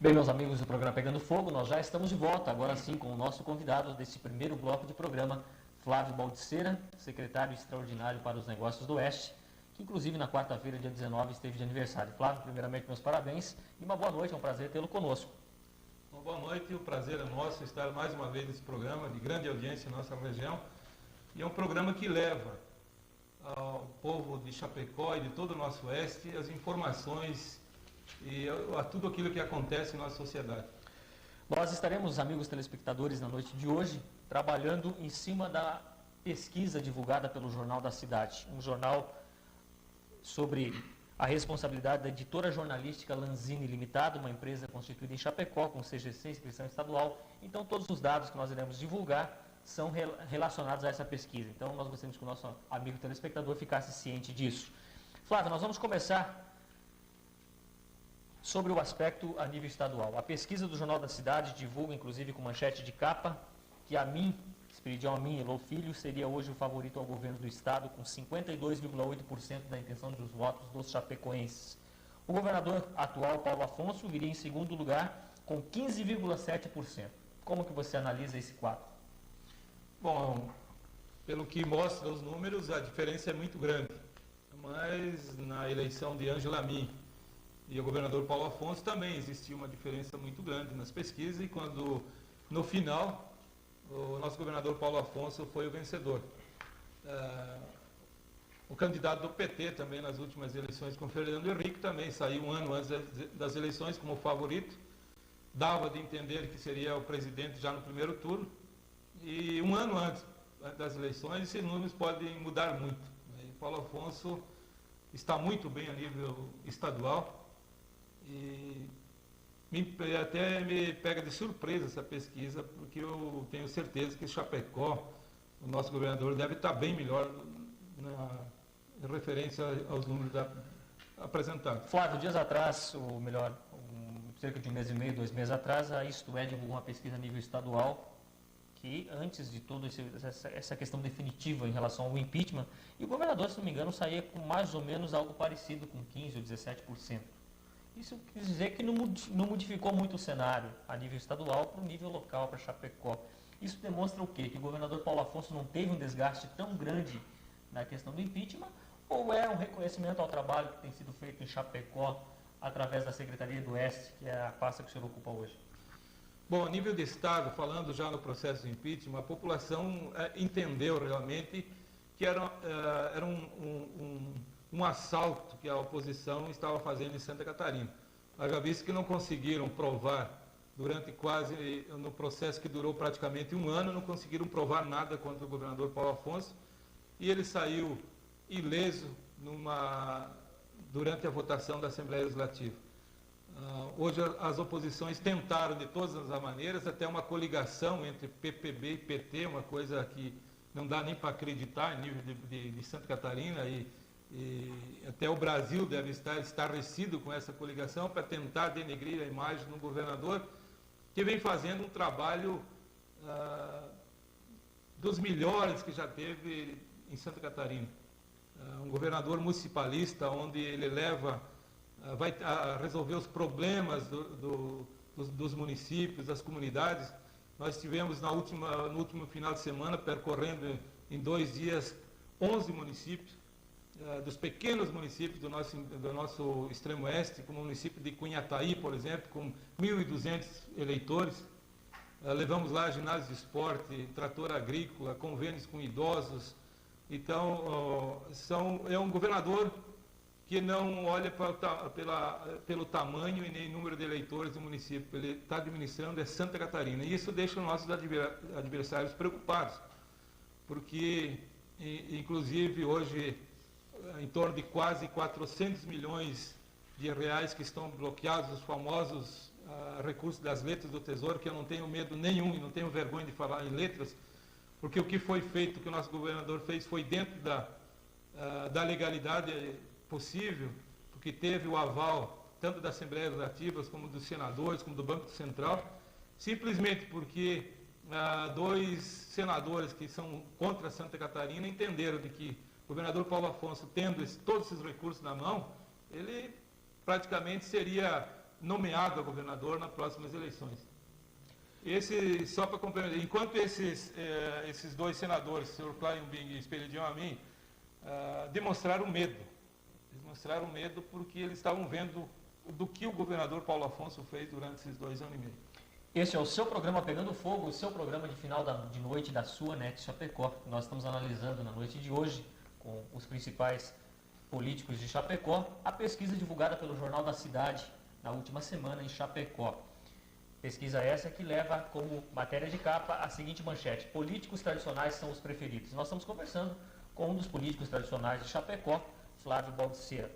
Bem, meus amigos do programa Pegando Fogo, nós já estamos de volta, agora sim, com o nosso convidado desse primeiro bloco de programa, Flávio Baldiceira, secretário extraordinário para os negócios do Oeste, que inclusive na quarta-feira, dia 19, esteve de aniversário. Flávio, primeiramente, meus parabéns e uma boa noite, é um prazer tê-lo conosco. Uma boa noite, o prazer é nosso estar mais uma vez nesse programa de grande audiência em nossa região. E é um programa que leva ao povo de Chapecó e de todo o nosso Oeste as informações e a tudo aquilo que acontece em nossa sociedade. Nós estaremos, amigos telespectadores, na noite de hoje, trabalhando em cima da pesquisa divulgada pelo Jornal da Cidade, um jornal sobre a responsabilidade da editora jornalística Lanzini Limitada, uma empresa constituída em Chapecó, com CGC, inscrição estadual. Então, todos os dados que nós iremos divulgar são relacionados a essa pesquisa. Então, nós gostaríamos que o nosso amigo telespectador ficasse ciente disso. Flávio, nós vamos começar sobre o aspecto a nível estadual. A pesquisa do Jornal da Cidade divulga, inclusive com manchete de capa, que Esperidião Amin Elô Filho seria hoje o favorito ao governo do estado, com 52,8% da intenção dos votos dos chapecoenses. O governador atual, Paulo Afonso, viria em segundo lugar, com 15,7%. Como que você analisa esse quadro? Bom, pelo que mostram os números, a diferença é muito grande. Mas na eleição de Ângela Amin e o governador Paulo Afonso também existia uma diferença muito grande nas pesquisas, e quando, no final, o nosso governador Paulo Afonso foi o vencedor. O candidato do PT também nas últimas eleições com Fernando Henrique também saiu um ano antes das eleições como favorito, dava de entender que seria o presidente já no primeiro turno, e um ano antes das eleições esses números podem mudar muito. E Paulo Afonso está muito bem a nível estadual, e até me pega de surpresa essa pesquisa, porque eu tenho certeza que Chapecó, o nosso governador, deve estar bem melhor em referência aos números apresentados. Flávio, dias atrás, cerca de um mês e meio, 2 meses atrás, a Isto É divulgou uma pesquisa a nível estadual, que antes de toda essa questão definitiva em relação ao impeachment, e o governador, se não me engano, saía com mais ou menos algo parecido com 15% ou 17%. Isso quer dizer que não modificou muito o cenário a nível estadual para o nível local, para Chapecó. Isso demonstra o quê? Que o governador Paulo Afonso não teve um desgaste tão grande na questão do impeachment, ou é um reconhecimento ao trabalho que tem sido feito em Chapecó através da Secretaria do Oeste, que é a pasta que o senhor ocupa hoje? Bom, a nível de Estado, falando já no processo de impeachment, a população entendeu realmente que era um assalto que a oposição estava fazendo em Santa Catarina. Haja visto que não conseguiram provar, no processo que durou praticamente um ano, não conseguiram provar nada contra o governador Paulo Afonso, e ele saiu ileso durante a votação da Assembleia Legislativa. Hoje as oposições tentaram de todas as maneiras, até uma coligação entre PPB e PT, uma coisa que não dá nem para acreditar em nível de Santa Catarina, e até o Brasil deve estar estarrecido com essa coligação para tentar denegrir a imagem do governador, que vem fazendo um trabalho dos melhores que já teve em Santa Catarina. Um governador municipalista, onde ele vai resolver os problemas dos municípios, das comunidades. Nós tivemos no último final de semana, percorrendo em 2 dias 11 municípios, dos pequenos municípios do nosso extremo oeste, como o município de Cunhataí, por exemplo, com 1.200 eleitores. Levamos lá ginásio de esporte, trator agrícola, convênios com idosos. Então, é um governador que não olha pelo tamanho e nem número de eleitores do município. Ele está administrando Santa Catarina. E isso deixa os nossos adversários preocupados, porque, inclusive, hoje, em torno de quase 400 milhões de reais que estão bloqueados, os famosos recursos das letras do Tesouro, que eu não tenho medo nenhum e não tenho vergonha de falar em letras, porque o que foi feito, o que o nosso governador fez, foi dentro da legalidade possível, porque teve o aval tanto da Assembleia Legislativa como dos senadores, como do Banco Central, simplesmente porque 2 senadores que são contra Santa Catarina entenderam de que o governador Paulo Afonso, tendo todos esses recursos na mão, ele praticamente seria nomeado a governador nas próximas eleições. Só para complementar, enquanto esses dois senadores, o senhor Clarenbing e Esperidião Amin, demonstraram medo. Eles mostraram medo porque eles estavam vendo do que o governador Paulo Afonso fez durante esses 2 anos e meio. Este é o seu programa Pegando Fogo, o seu programa de final de noite da sua NET Chapecó. Nós estamos analisando na noite de hoje, com os principais políticos de Chapecó, a pesquisa divulgada pelo Jornal da Cidade na última semana em Chapecó. Pesquisa essa que leva como matéria de capa a seguinte manchete: políticos tradicionais são os preferidos. Nós estamos conversando com um dos políticos tradicionais de Chapecó, Flávio Baldiceira.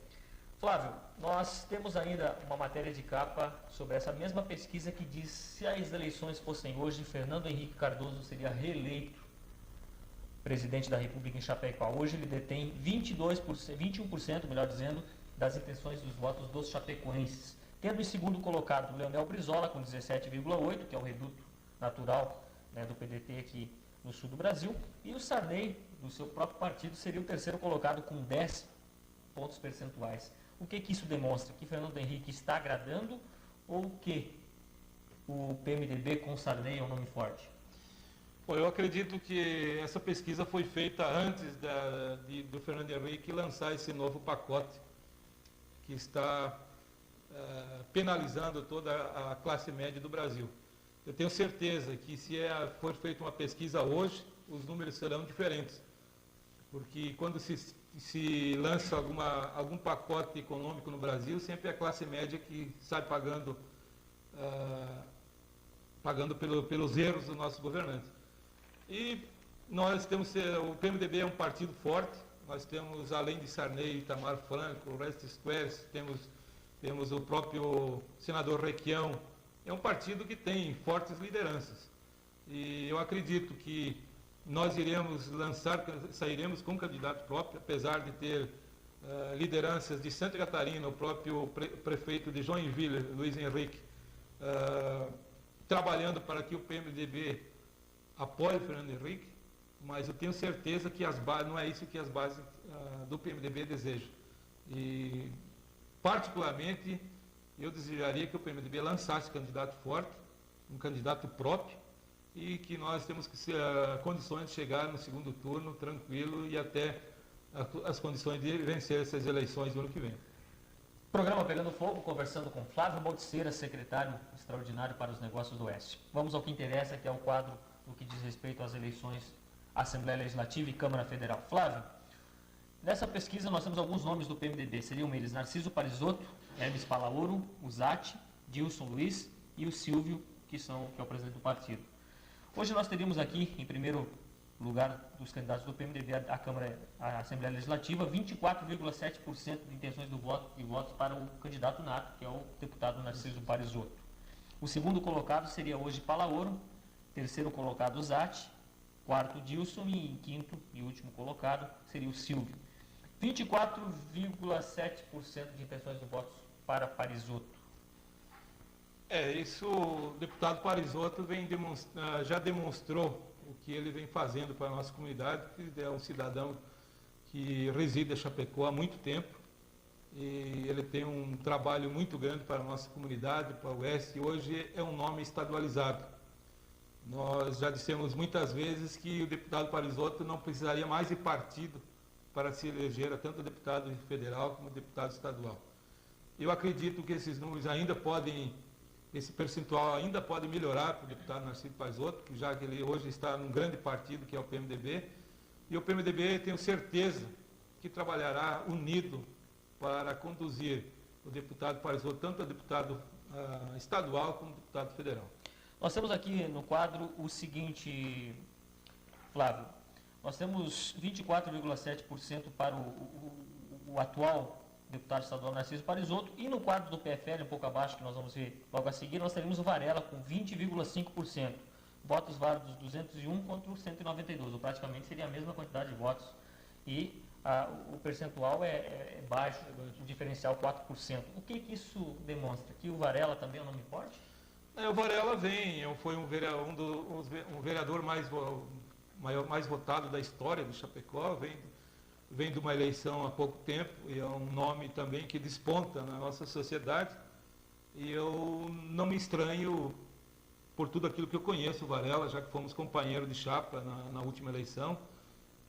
Flávio, nós temos ainda uma matéria de capa sobre essa mesma pesquisa que diz: se as eleições fossem hoje, Fernando Henrique Cardoso seria reeleito presidente da República em Chapecó. Hoje ele detém 21%, melhor dizendo, das intenções dos votos dos chapecoenses. Tendo em segundo colocado o Leonel Brizola com 17,8%, que é o reduto natural, né, do PDT aqui no sul do Brasil, e o Sarney, do seu próprio partido, seria o terceiro colocado com 10 pontos percentuais. O que isso demonstra? Que Fernando Henrique está agradando ou que o PMDB com Sarney é um nome forte? Bom, eu acredito que essa pesquisa foi feita antes do Fernando Henrique lançar esse novo pacote que está penalizando toda a classe média do Brasil. Eu tenho certeza que se for feita uma pesquisa hoje, os números serão diferentes, porque quando se lança algum pacote econômico no Brasil, sempre é a classe média que sai pagando pelos erros dos nossos governantes. E nós temos, o PMDB é um partido forte, nós temos, além de Sarney, Itamar Franco, Orestes Squers, temos o próprio senador Requião. É um partido que tem fortes lideranças. E eu acredito que nós sairemos com candidato próprio, apesar de ter lideranças de Santa Catarina, o próprio prefeito de Joinville, Luiz Henrique, trabalhando para que o PMDB apoie o Fernando Henrique, mas eu tenho certeza que não é isso que as bases do PMDB desejam. E, particularmente, eu desejaria que o PMDB lançasse candidato forte, um candidato próprio, e que nós temos condições de chegar no segundo turno tranquilo e até as condições de vencer essas eleições do ano que vem. Programa Pegando Fogo, conversando com Flávio Baldiceira, secretário extraordinário para os negócios do Oeste. Vamos ao que interessa, que é o quadro no que diz respeito às eleições Assembleia Legislativa e Câmara Federal. Flávio, nessa pesquisa nós temos alguns nomes do PMDB. Seriam eles Narciso Parisotto, Hermes Palaoro, o Zatti, Dilson Luiz e o Silvio, que é o presidente do partido. Hoje nós teríamos aqui, em primeiro lugar dos candidatos do PMDB à Assembleia Legislativa, 24,7% de intenções de votos para o candidato nato, que é o deputado Narciso Parisotto. O segundo colocado seria hoje Palaoro, terceiro colocado Zatti, quarto Dilson e em quinto e último colocado seria o Silvio. 24,7% de intenções de votos para Parisotto. Isso o deputado Parisotto já demonstrou o que ele vem fazendo para a nossa comunidade, que é um cidadão que reside em Chapecó há muito tempo, e ele tem um trabalho muito grande para a nossa comunidade, para o Oeste, e hoje é um nome estadualizado. Nós já dissemos muitas vezes que o deputado Parisotto não precisaria mais de partido para se eleger tanto deputado federal como deputado estadual. Eu acredito que esses números esse percentual ainda pode melhorar para o deputado Narciso Parisotto, já que ele hoje está num grande partido que é o PMDB, e o PMDB tenho certeza que trabalhará unido para conduzir o deputado Parisotto, tanto a deputado estadual como deputado federal. Nós temos aqui no quadro o seguinte, Flávio, nós temos 24,7% para o atual deputado estadual Narciso Parisotto, e no quadro do PFL, um pouco abaixo, que nós vamos ver logo a seguir, nós teremos o Varela com 20,5%. Votos válidos 201 contra os 192, ou praticamente seria a mesma quantidade de votos. E o percentual é baixo, o diferencial 4%. O que isso demonstra? Que o Varela também é um nome forte? O Varela foi um vereador mais votado da história do Chapecó, vem de uma eleição há pouco tempo, e é um nome também que desponta na nossa sociedade. e eu não me estranho por tudo aquilo que eu conheço o Varela, já que fomos companheiros de chapa na última eleição.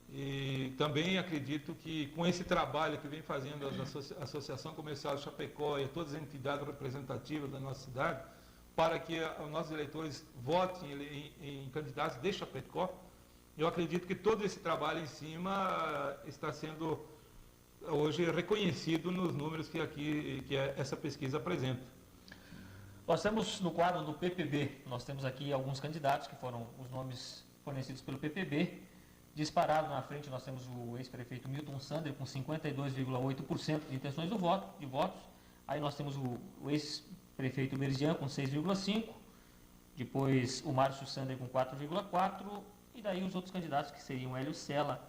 E também acredito que com esse trabalho que vem fazendo a Associação Comercial de Chapecó e todas as entidades representativas da nossa cidade, para que os nossos eleitores votem em candidatos de Chapecó, eu acredito que todo esse trabalho em cima está sendo hoje reconhecido nos números que essa pesquisa apresenta. Nós temos no quadro do PPB, nós temos aqui alguns candidatos que foram os nomes fornecidos pelo PPB. Disparado na frente nós temos o ex-prefeito Milton Sander com 52,8% de intenções de votos. Aí nós temos o ex-prefeito Meridian com 6,5%. Depois o Márcio Sander com 4,4%. E daí os outros candidatos que seriam o Hélio Sela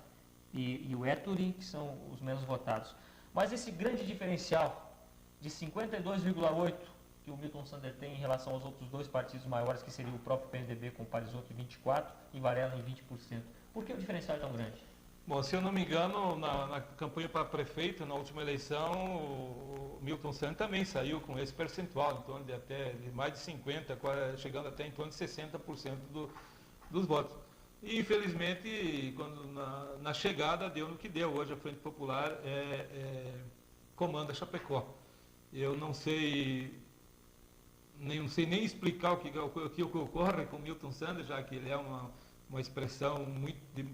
e o Ettore, que são os menos votados. Mas esse grande diferencial de 52,8% que o Milton Sander tem em relação aos outros dois partidos maiores, que seria o próprio PMDB com o Parisotto em 24% e Varela em 20%. Por que o diferencial é tão grande? Bom, se eu não me engano, na campanha para prefeito, na última eleição, o Milton Sander também saiu com esse percentual, em torno de mais de 50%, chegando até em torno de 60% dos votos. E, infelizmente, na chegada deu no que deu. Hoje a Frente Popular comanda Chapecó. Eu não sei nem explicar o que ocorre com o Milton Sander, já que ele é uma expressão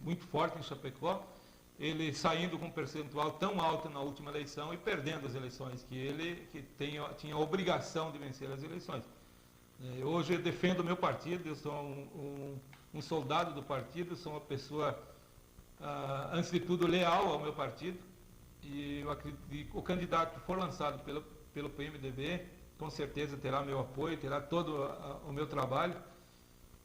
muito forte em Chapecó, ele saindo com um percentual tão alto na última eleição e perdendo as eleições, que tinha a obrigação de vencer as eleições. Hoje eu defendo o meu partido, eu sou um soldado do partido, sou uma pessoa, antes de tudo, leal ao meu partido, e eu acredito que o candidato que for lançado pelo PMDB, com certeza terá meu apoio, terá todo o meu trabalho,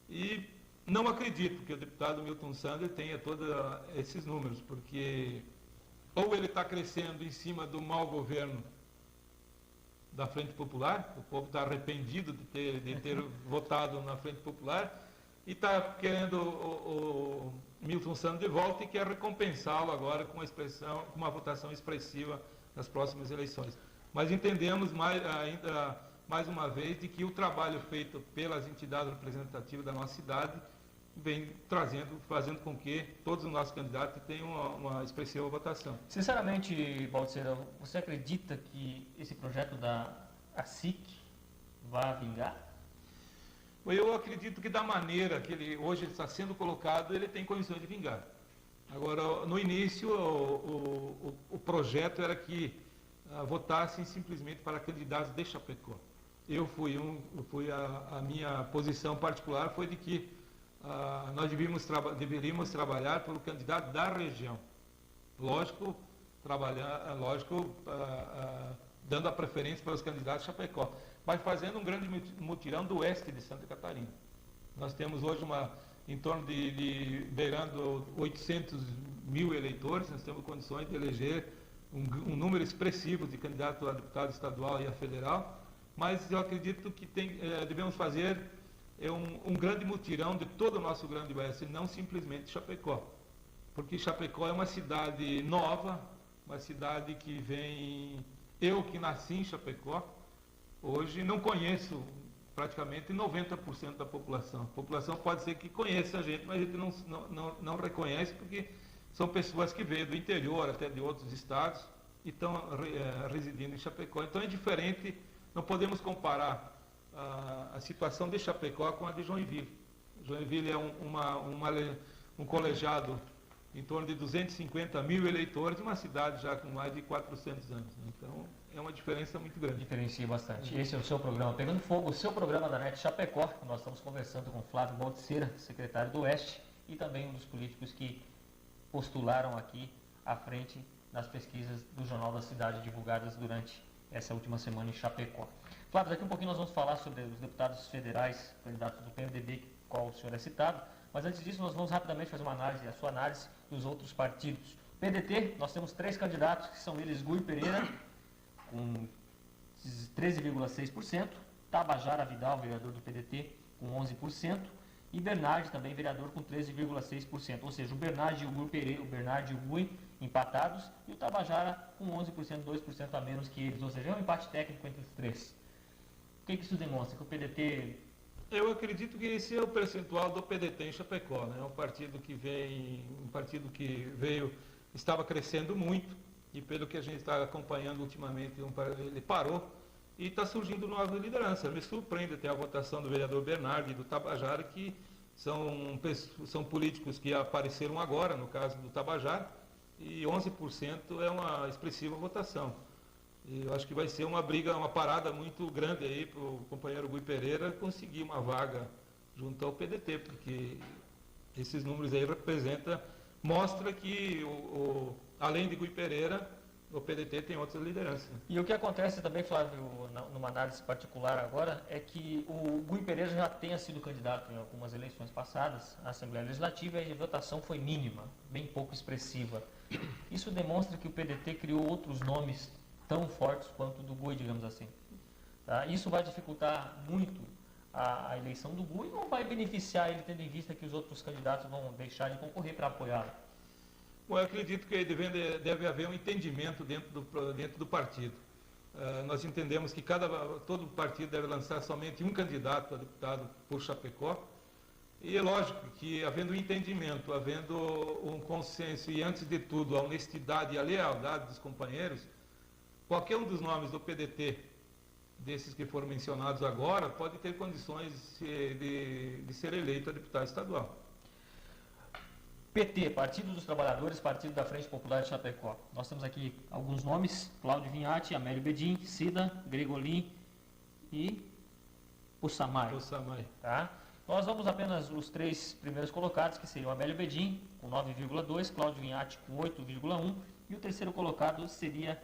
e não acredito que o deputado Milton Sander tenha todos esses números, porque ou ele está crescendo em cima do mau governo da Frente Popular, o povo está arrependido de ter votado na Frente Popular, e está querendo o Milton Sander de volta e quer recompensá-lo agora com uma votação expressiva nas próximas eleições. Mas entendemos mais uma vez de que o trabalho feito pelas entidades representativas da nossa cidade vem fazendo com que todos os nossos candidatos tenham uma expressiva votação. Sinceramente, Baltzeira, você acredita que esse projeto da SIC vai vingar? Eu acredito que da maneira que ele hoje está sendo colocado, ele tem condições de vingar. Agora, no início, o projeto era que votassem simplesmente para candidatos de Chapecó. A minha posição particular foi de que nós deveríamos trabalhar pelo candidato da região. Lógico, dando a preferência para os candidatos de Chapecó, mas fazendo um grande mutirão do oeste de Santa Catarina. Nós temos hoje em torno beirando 800 mil eleitores, nós temos condições de eleger um número expressivo de candidatos a deputado estadual e a federal, mas eu acredito que devemos fazer um grande mutirão de todo o nosso grande oeste, não simplesmente Chapecó. Porque Chapecó é uma cidade nova, uma cidade que vem... Eu que nasci em Chapecó, hoje não conheço praticamente 90% da população. A população pode ser que conheça a gente, mas a gente não reconhece porque são pessoas que vêm do interior, até de outros estados, e estão residindo em Chapecó. Então é diferente, não podemos comparar a situação de Chapecó com a de Joinville. Joinville é um colegiado em torno de 250 mil eleitores, uma cidade já com mais de 400 anos. Então, é uma diferença muito grande. Diferencia bastante. Esse é o seu programa Pegando Fogo, o seu programa da NET Chapecó. Nós estamos conversando com Flávio Baltzeira, secretário do Oeste, e também um dos políticos que postularam aqui à frente nas pesquisas do Jornal da Cidade divulgadas durante essa última semana em Chapecó. Flávio, daqui um pouquinho nós vamos falar sobre os deputados federais, candidatos do PMDB, qual o senhor é citado, mas antes disso nós vamos rapidamente fazer a sua análise dos outros partidos. PDT, nós temos 3 candidatos, que são eles Gui Pereira, com 13,6%, Tabajara Vidal, vereador do PDT, com 11%, e Bernardi, também vereador, com 13,6%. Ou seja, o Bernardi e o Gui empatados, e o Tabajara com 11%, 2% a menos que eles. Ou seja, é um empate técnico entre os 3. que isso demonstra? Que o PDT... Eu acredito que esse é o percentual do PDT em Chapecó, né? Um partido que veio, estava crescendo muito, e pelo que a gente está acompanhando ultimamente, ele parou e está surgindo nova liderança. Me surpreende até a votação do vereador Bernardo e do Tabajara, que são políticos que apareceram agora, no caso do Tabajara, e 11% é uma expressiva votação. E eu acho que vai ser uma briga, uma parada muito grande aí para o companheiro Gui Pereira conseguir uma vaga junto ao PDT, porque esses números aí mostra que além de Gui Pereira, o PDT tem outras lideranças. E o que acontece também, Flávio, numa análise particular agora, é que o Gui Pereira já tenha sido candidato em algumas eleições passadas à Assembleia Legislativa e a votação foi mínima, bem pouco expressiva. Isso demonstra que o PDT criou outros nomes tão fortes quanto o do Gui, digamos assim. Tá? Isso vai dificultar muito a eleição do Gui ou vai beneficiar ele, tendo em vista que os outros candidatos vão deixar de concorrer para apoiá-lo? Bom, eu acredito que deve haver um entendimento dentro do partido. Nós entendemos que todo partido deve lançar somente um candidato a deputado por Chapecó. E é lógico que, havendo um entendimento, havendo um consenso e, antes de tudo, a honestidade e a lealdade dos companheiros, qualquer um dos nomes do PDT, desses que foram mencionados agora, pode ter condições de ser eleito a deputado estadual. PT, Partido dos Trabalhadores, Partido da Frente Popular de Chapecó. Nós temos aqui alguns nomes: Cláudio Vinhati, Amélio Bedin, Cida, Gregolin e Pussamay. Tá? Nós vamos apenas os três primeiros colocados, que seriam Amélio Bedin, com 9,2, Cláudio Vinhati, com 8,1, e o terceiro colocado seria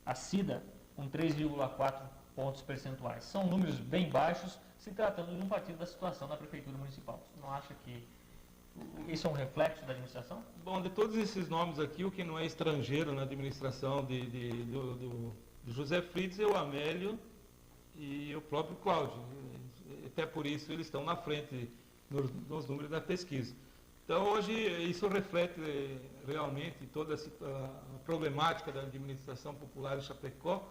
a Cida, com 3,4 pontos percentuais. São números bem baixos, se tratando de um partido da situação da Prefeitura Municipal. Você não acha que isso é um reflexo da administração? Bom, de todos esses nomes aqui, o que não é estrangeiro na administração do José Fritz é o Amélio e o próprio Cláudio. Até por isso eles estão na frente nos números da pesquisa. Então, hoje, isso reflete realmente toda a problemática da administração popular em Chapecó,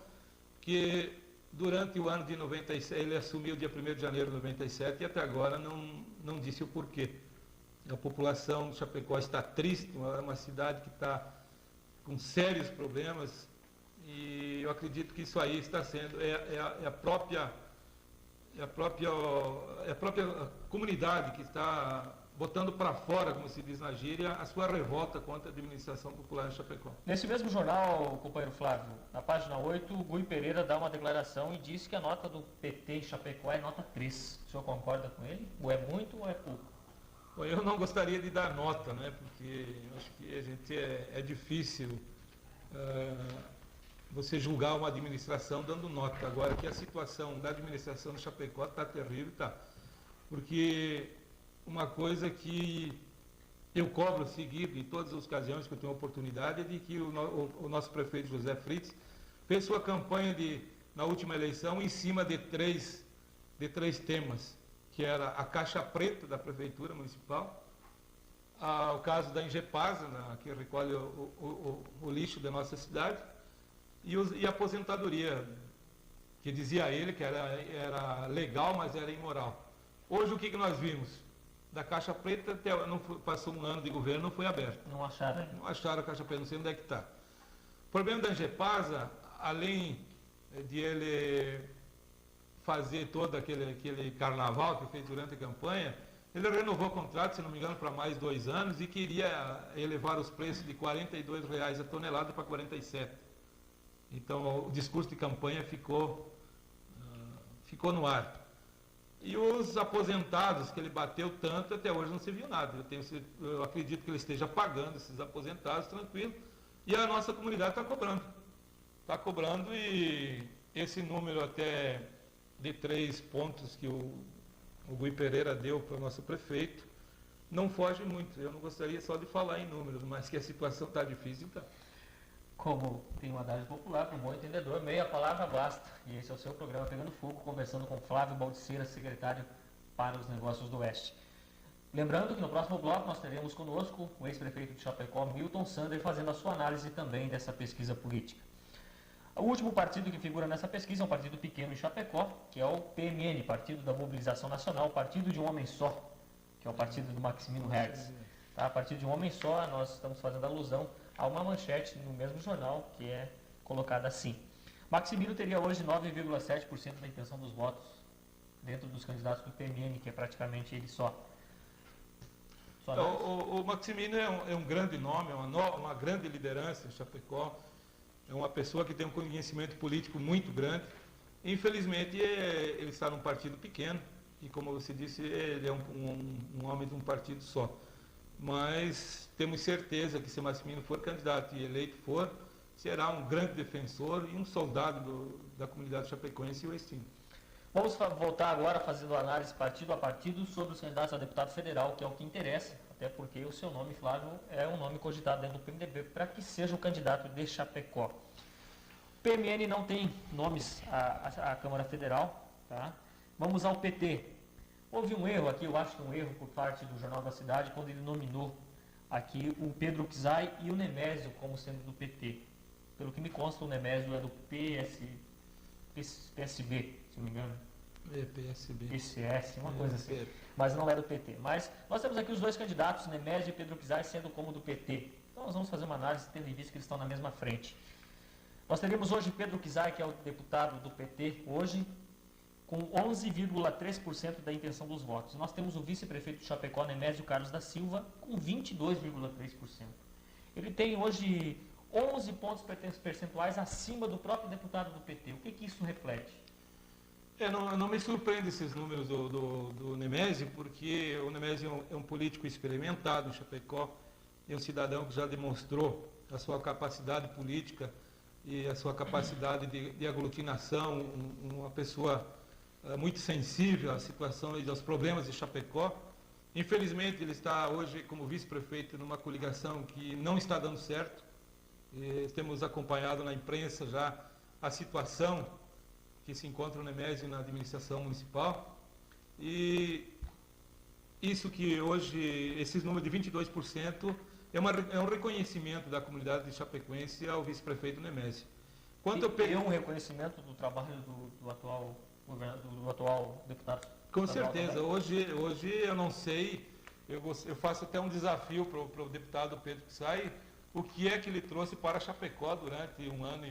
que durante o ano de 97, ele assumiu dia 1º de janeiro de 97 e até agora não disse o porquê. A população de Chapecó está triste, é uma cidade que está com sérios problemas e eu acredito que isso aí está sendo, a própria comunidade que está botando para fora, como se diz na gíria, a sua revolta contra a administração popular em Chapecó. Nesse mesmo jornal, companheiro Flávio, na página 8, o Gui Pereira dá uma declaração e diz que a nota do PT em Chapecó é nota 3. O senhor concorda com ele? Ou é muito ou é pouco? Bom, eu não gostaria de dar nota, né, porque eu acho que a gente é difícil você julgar uma administração dando nota. Agora que a situação da administração de Chapecó está terrível, tá? Porque uma coisa que eu cobro seguido em todas as ocasiões que eu tenho oportunidade é de que o nosso prefeito José Fritz fez sua campanha na última eleição em cima de três temas, que era a caixa preta da prefeitura municipal, o caso da Ingepasa, que recolhe o lixo da nossa cidade, e a aposentadoria, que dizia ele que era legal, mas era imoral. Hoje o que nós vimos? Da caixa preta, passou um ano de governo, não foi aberto. Não acharam? Não acharam a caixa preta, não sei onde é que está. O problema da Ingepasa, além de ele fazer todo aquele carnaval que fez durante a campanha, ele renovou o contrato, se não me engano, para mais 2 anos e queria elevar os preços de R$ 42 a tonelada para 47. Então, o discurso de campanha ficou no ar. E os aposentados, que ele bateu tanto, até hoje não se viu nada. Eu acredito que ele esteja pagando esses aposentados, tranquilo, e a nossa comunidade está cobrando. Está cobrando e esse número até de 3 pontos que o Gui Pereira deu para o nosso prefeito não foge muito. Eu não gostaria só de falar em números, mas que a situação está difícil, então. Como tem um adágio popular, para um bom entendedor, meia palavra basta. E esse é o seu programa Pegando Fogo, conversando com Flávio Baldiceira, secretário para os Negócios do Oeste. Lembrando que no próximo bloco nós teremos conosco o ex-prefeito de Chapecó, Milton Sander, fazendo a sua análise também dessa pesquisa política. O último partido que figura nessa pesquisa é um partido pequeno em Chapecó, que é o PMN, Partido da Mobilização Nacional, Partido de um Homem Só, que é o partido do Maximino Hertz. Tá? Partido de um Homem Só, nós estamos fazendo alusão a uma manchete no mesmo jornal, que é colocada assim. Maximino teria hoje 9,7% da intenção dos votos dentro dos candidatos do PMN, que é praticamente ele só. O Maximino é um grande nome, é uma grande liderança em Chapecó, é uma pessoa que tem um conhecimento político muito grande. Infelizmente, ele está num partido pequeno, e como você disse, ele é um homem de um partido só. Mas temos certeza que se Maximino for candidato e eleito for, será um grande defensor e um soldado da comunidade chapecoense e oestina. Vamos voltar agora fazendo análise partido a partido sobre os candidatos a deputado federal, que é o que interessa, até porque o seu nome, Flávio, é um nome cogitado dentro do PMDB para que seja o candidato de Chapecó. O PMN não tem nomes à Câmara Federal, tá? Vamos ao PT. Houve um erro aqui, eu acho que um erro por parte do Jornal da Cidade, quando ele nominou aqui o Pedro Czai e o Nemésio como sendo do PT. Pelo que me consta, o Nemésio é do PSB, se não me engano. PSB. PCS, uma coisa assim. Mas não é do PT. Mas nós temos aqui os dois candidatos, Nemésio e Pedro Czai, sendo como do PT. Então nós vamos fazer uma análise tendo em vista que eles estão na mesma frente. Nós teríamos hoje Pedro Czai, que é o deputado do PT, hoje, com 11,3% da intenção dos votos. Nós temos o vice-prefeito de Chapecó, Nemésio Carlos da Silva, com 22,3%. Ele tem hoje 11 pontos percentuais acima do próprio deputado do PT. O que isso reflete? Não me surpreende esses números do Nemésio, porque o Nemésio é um político experimentado em Chapecó, é um cidadão que já demonstrou a sua capacidade política e a sua capacidade de aglutinação, uma pessoa muito sensível à situação e aos problemas de Chapecó. Infelizmente, ele está hoje como vice-prefeito numa coligação que não está dando certo. Temos acompanhado na imprensa já a situação que se encontra o Nemésio na administração municipal. E isso que hoje, esses números de 22%, é um reconhecimento da comunidade de Chapecoense ao vice-prefeito Nemésio. E um reconhecimento do trabalho do atual deputado? Com certeza. Hoje eu não sei, eu faço até um desafio para o deputado Pedro Czai, o que é que ele trouxe para Chapecó durante um ano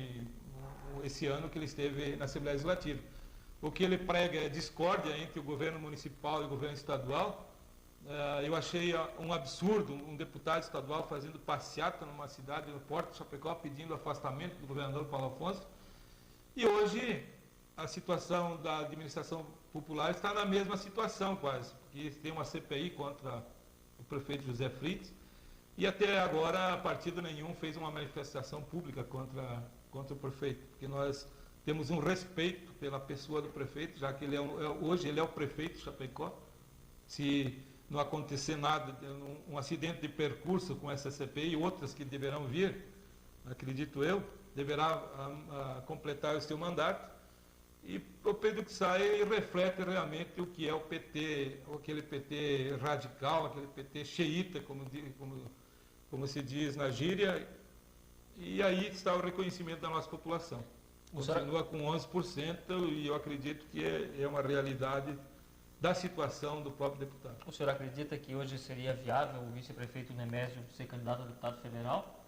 esse ano que ele esteve na Assembleia Legislativa. O que ele prega é discórdia entre o governo municipal e o governo estadual. Eu achei um absurdo um deputado estadual fazendo passeata numa cidade no Porto de Chapecó pedindo afastamento do governador Paulo Afonso. E hoje a situação da administração popular está na mesma situação quase, porque tem uma CPI contra o prefeito José Fritz e até agora partido nenhum fez uma manifestação pública contra o prefeito, porque nós temos um respeito pela pessoa do prefeito, já que hoje ele é o prefeito de Chapecó. Se não acontecer nada, um acidente de percurso com essa CPI e outras que deverão vir, acredito eu, deverá completar o seu mandato. E o Pedro Czai reflete realmente o que é o PT, aquele PT radical, aquele PT xiita, como se diz na gíria. E aí está o reconhecimento da nossa população. Continua com 11% e eu acredito que é uma realidade da situação do próprio deputado. O senhor acredita que hoje seria viável o vice-prefeito Nemésio ser candidato a deputado federal?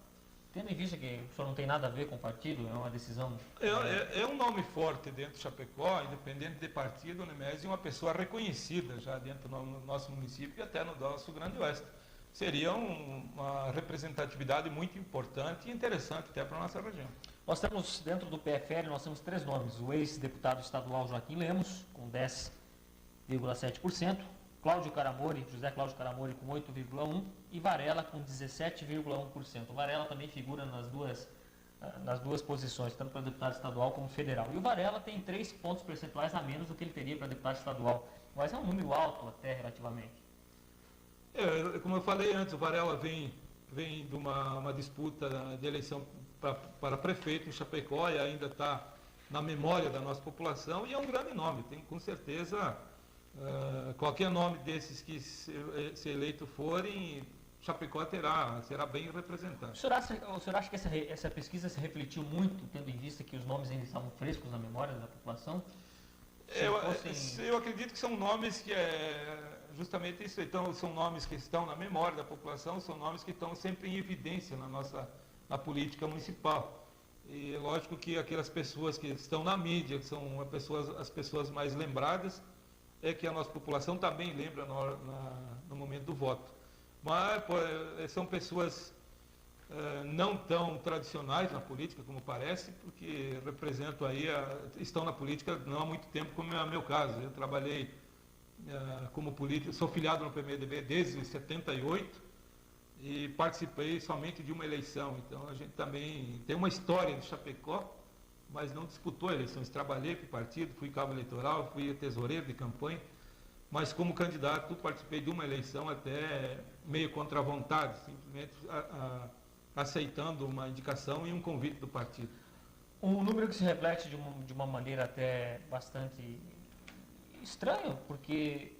Tendo em vista que o senhor não tem nada a ver com o partido, é uma decisão... É um nome forte dentro de Chapecó, independente de partido, o Nemésio é uma pessoa reconhecida já dentro do nosso município e até no nosso Grande Oeste. Seria uma representatividade muito importante e interessante até para a nossa região. Nós temos, dentro do PFL, nós temos 3 nomes. O ex-deputado estadual Joaquim Lemos, com 10,7%, José Cláudio Caramori, com 8,1%, e Varela, com 17,1%. O Varela também figura nas duas posições, tanto para deputado estadual como federal. E o Varela tem 3 pontos percentuais a menos do que ele teria para deputado estadual, mas é um número alto até, relativamente. Como eu falei antes, o Varela vem de uma disputa de eleição para prefeito em Chapecó e ainda está na memória da nossa população e é um grande nome. Tem com certeza qualquer nome desses que se eleito forem Chapecó será bem representado. O senhor acha que essa pesquisa se refletiu muito, tendo em vista que os nomes ainda estavam frescos na memória da população? Eu acredito que são nomes que justamente isso, então, são nomes que estão na memória da população, são nomes que estão sempre em evidência na política municipal. E é lógico que aquelas pessoas que estão na mídia, que são as pessoas mais lembradas, é que a nossa população também lembra no momento do voto. Mas são pessoas não tão tradicionais na política, como parece, porque representam estão na política não há muito tempo, como é o meu caso. Eu trabalhei como político, sou filiado no PMDB desde 78 e participei somente de uma eleição. Então a gente também tem uma história de Chapecó, mas não disputou eleições. Trabalhei para o partido, fui cabo eleitoral, fui tesoureiro de campanha, mas como candidato participei de uma eleição até meio contra a vontade, simplesmente aceitando uma indicação e um convite do partido. Um número que se reflete de uma maneira até bastante estranha, porque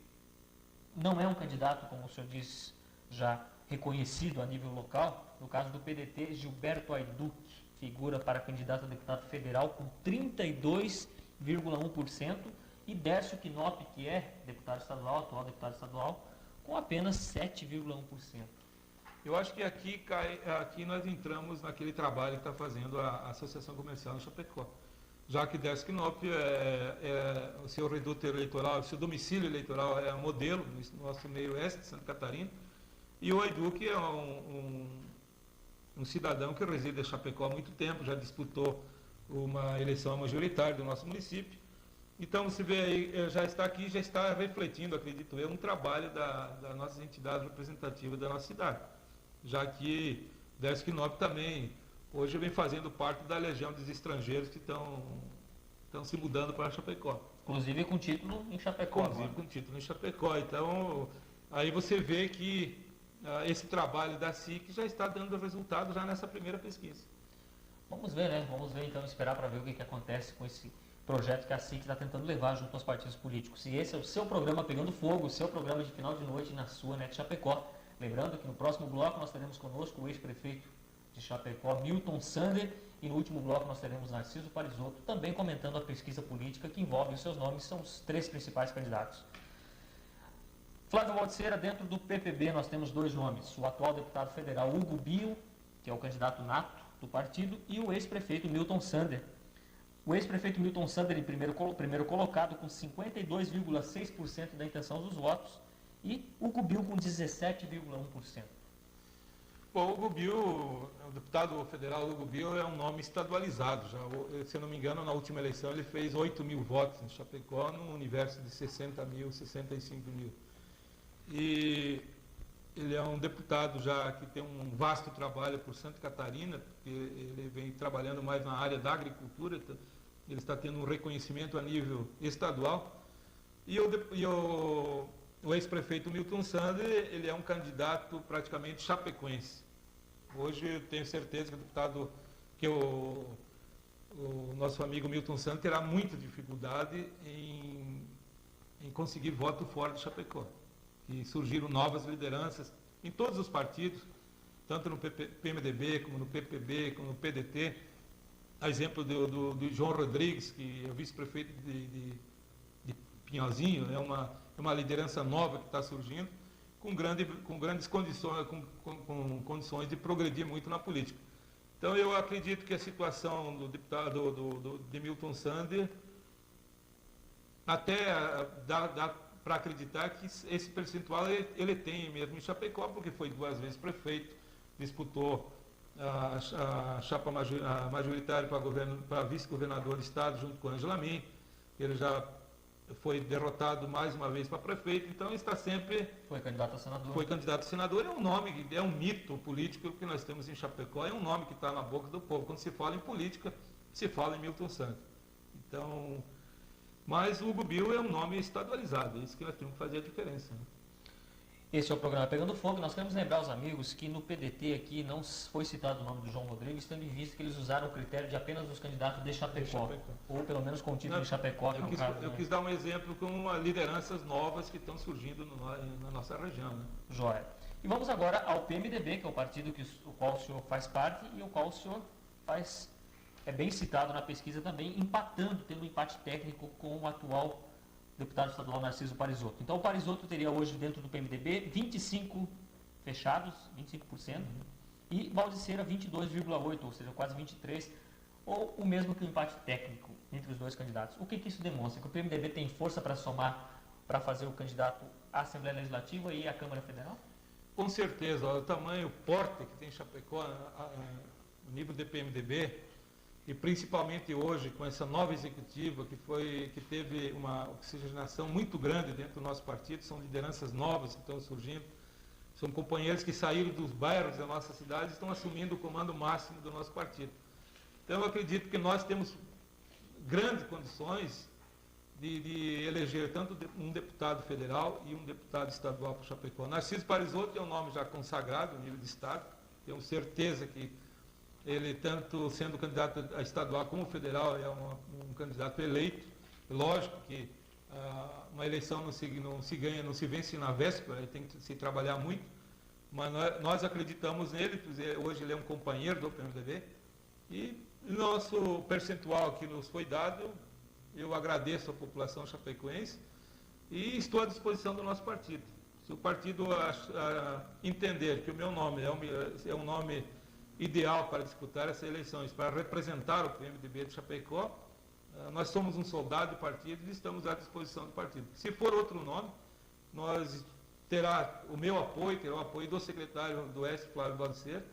não é um candidato, como o senhor diz, já reconhecido a nível local. No caso do PDT, Gilberto Ayduc figura para candidato a deputado federal com 32,1%, e Dércio Knop, que é deputado estadual, atual deputado estadual, com apenas 7,1%. Eu acho que aqui nós entramos naquele trabalho que está fazendo a Associação Comercial no Chapecó. Já que Dércio Knop, o seu reduto eleitoral, o seu domicílio eleitoral é modelo no nosso meio oeste de Santa Catarina, e o Ayduc é um cidadão que reside em Chapecó há muito tempo, já disputou uma eleição majoritária do nosso município. Então, você vê aí, já está aqui, já está refletindo, acredito eu, um trabalho das nossas entidades representativas da nossa cidade. Já que Dércio Knop também, hoje vem fazendo parte da legião dos estrangeiros que estão se mudando para Chapecó. Inclusive com título em Chapecó. Inclusive com título em Chapecó. Então, aí você vê que esse trabalho da SIC já está dando resultado já nessa primeira pesquisa. Vamos ver, né? Vamos ver, então, esperar para ver o que acontece com esse projeto que a SIC está tentando levar junto aos partidos políticos. E esse é o seu programa Pegando Fogo, o seu programa de final de noite na sua NET Chapecó. Lembrando que no próximo bloco nós teremos conosco o ex-prefeito de Chapecó, Milton Sander, e no último bloco nós teremos Narciso Parisotto, também comentando a pesquisa política que envolve os seus nomes, são os 3 principais candidatos. Flávio Baldiceira, dentro do PPB nós temos 2 nomes, o atual deputado federal Hugo Bio, que é o candidato nato do partido, e o ex-prefeito Milton Sander. O ex-prefeito Milton Sander em primeiro colocado com 52,6% da intenção dos votos e Hugo Bio com 17,1%. Bom, o Hugo Bio, o deputado federal Hugo Bio é um nome estadualizado. Já, se eu não me engano, na última eleição ele fez 8 mil votos em Chapecó, num universo de 60 mil, 65 mil. E ele é um deputado já que tem um vasto trabalho por Santa Catarina, porque ele vem trabalhando mais na área da agricultura, ele está tendo um reconhecimento a nível estadual. E o ex-prefeito Milton Sander, ele é um candidato praticamente chapecoense. Hoje eu tenho certeza que o nosso amigo Milton Sander terá muita dificuldade em conseguir voto fora de Chapecó. E surgiram novas lideranças em todos os partidos, tanto no PMDB, como no PPB, como no PDT. A exemplo do João Rodrigues, que é o vice-prefeito de Pinhalzinho, é uma liderança nova que está surgindo, com grandes condições, com condições de progredir muito na política. Então eu acredito que a situação do deputado de Milton Sander até dá para acreditar que esse percentual ele tem mesmo em Chapecó, porque foi 2 vezes prefeito, disputou a chapa majoritária para vice-governador do estado junto com Ângela Min. Ele já foi derrotado mais uma vez para prefeito, então ele está sempre... Foi candidato a senador. Foi candidato a senador, é um nome, é um mito político que nós temos em Chapecó, é um nome que está na boca do povo. Quando se fala em política, se fala em Milton Sander. Então, mas o Hugo Bio é um nome estadualizado, é isso que nós temos que fazer a diferença. Né? Esse é o programa Pegando Fogo. Nós queremos lembrar aos amigos que no PDT aqui não foi citado o nome do João Rodrigues, tendo em vista que eles usaram o critério de apenas dos candidatos de Chapecó, ou pelo menos com o título de Chapecó. Eu quis dar um exemplo com lideranças novas que estão surgindo na nossa região. Né? Joia. E vamos agora ao PMDB, que é o partido o qual o senhor faz parte e o qual o senhor é bem citado na pesquisa também, empatando, tendo um empate técnico com o atual deputado estadual Narciso Parisotto. Então o Parisotto teria hoje dentro do PMDB 25 fechados, 25%, e Baldissera 22,8%, ou seja, quase 23%, ou o mesmo que o empate técnico entre os dois candidatos. O que isso demonstra? Que o PMDB tem força para somar, para fazer o candidato à Assembleia Legislativa e à Câmara Federal? Com certeza, o tamanho, o porte que tem Chapecó, o nível de PMDB, e principalmente hoje com essa nova executiva que teve uma oxigenação muito grande dentro do nosso partido, são lideranças novas que estão surgindo, são companheiros que saíram dos bairros da nossa cidade e estão assumindo o comando máximo do nosso partido. Então eu acredito que nós temos grandes condições de eleger tanto um deputado federal e um deputado estadual para Chapecó. Narciso Parisotto é um nome já consagrado no nível de estado, tenho certeza que ele, tanto sendo candidato a estadual como federal, é um candidato eleito. Lógico que uma eleição não se ganha, não se vence na véspera, ele tem que se trabalhar muito, mas nós acreditamos nele, hoje ele é um companheiro do PMDB, e nosso percentual que nos foi dado, eu agradeço à população chapecoense e estou à disposição do nosso partido. Se o partido entender que o meu nome é um nome ideal para disputar essas eleições, para representar o PMDB de Chapecó, nós somos um soldado do partido e estamos à disposição do partido. Se for outro nome, terá o meu apoio, terá o apoio do secretário do Oeste, Flávio Baldissera,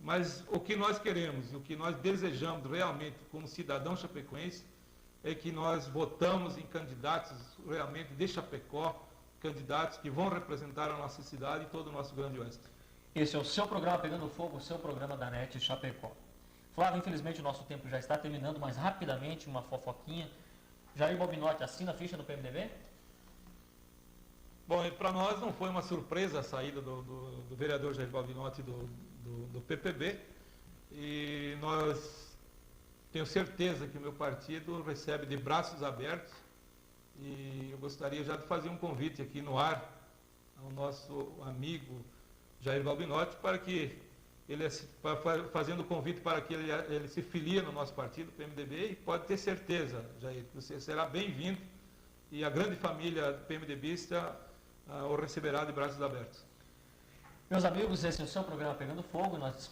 mas o que nós queremos, o que nós desejamos realmente como cidadão chapecoense, é que nós votamos em candidatos realmente de Chapecó, candidatos que vão representar a nossa cidade e todo o nosso Grande Oeste. Esse é o seu programa Pegando Fogo, o seu programa da NET Chapecó. Flávio, infelizmente o nosso tempo já está terminando, mas rapidamente uma fofoquinha. Jair Balbinotti assina a ficha do PMDB? Bom, para nós não foi uma surpresa a saída do vereador Jair Balbinotti do PPB, e tenho certeza que o meu partido recebe de braços abertos, e eu gostaria já de fazer um convite aqui no ar ao nosso amigo Jair Balbinotti, para que fazendo o convite para que ele se filie no nosso partido, PMDB, e pode ter certeza, Jair, que você será bem-vindo e a grande família PMDBista o receberá de braços abertos. Meus amigos, esse é o seu programa Pegando Fogo. Nós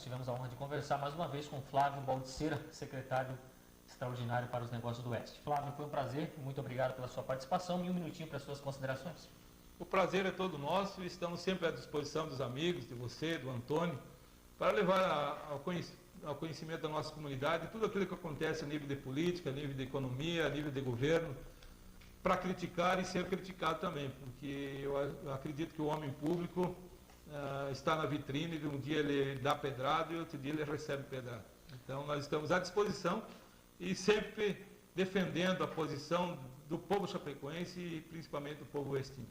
tivemos a honra de conversar mais uma vez com Flávio Baldissera, secretário extraordinário para os negócios do Oeste. Flávio, foi um prazer, muito obrigado pela sua participação e um minutinho para as suas considerações. O prazer é todo nosso e estamos sempre à disposição dos amigos, de você, do Antônio, para levar ao conhecimento da nossa comunidade tudo aquilo que acontece a nível de política, a nível de economia, a nível de governo, para criticar e ser criticado também, porque eu acredito que o homem público está na vitrine, e um dia ele dá pedrada e outro dia ele recebe pedrada. Então nós estamos à disposição e sempre defendendo a posição do povo chapecoense e principalmente do povo oestino.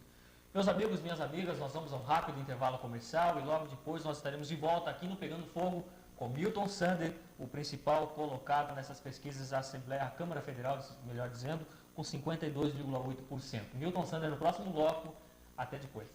Meus amigos, minhas amigas, nós vamos a um rápido intervalo comercial e logo depois nós estaremos de volta aqui no Pegando Fogo com Milton Sander, o principal colocado nessas pesquisas da Assembleia, a Câmara Federal, melhor dizendo, com 52,8%. Milton Sander no próximo bloco, até depois.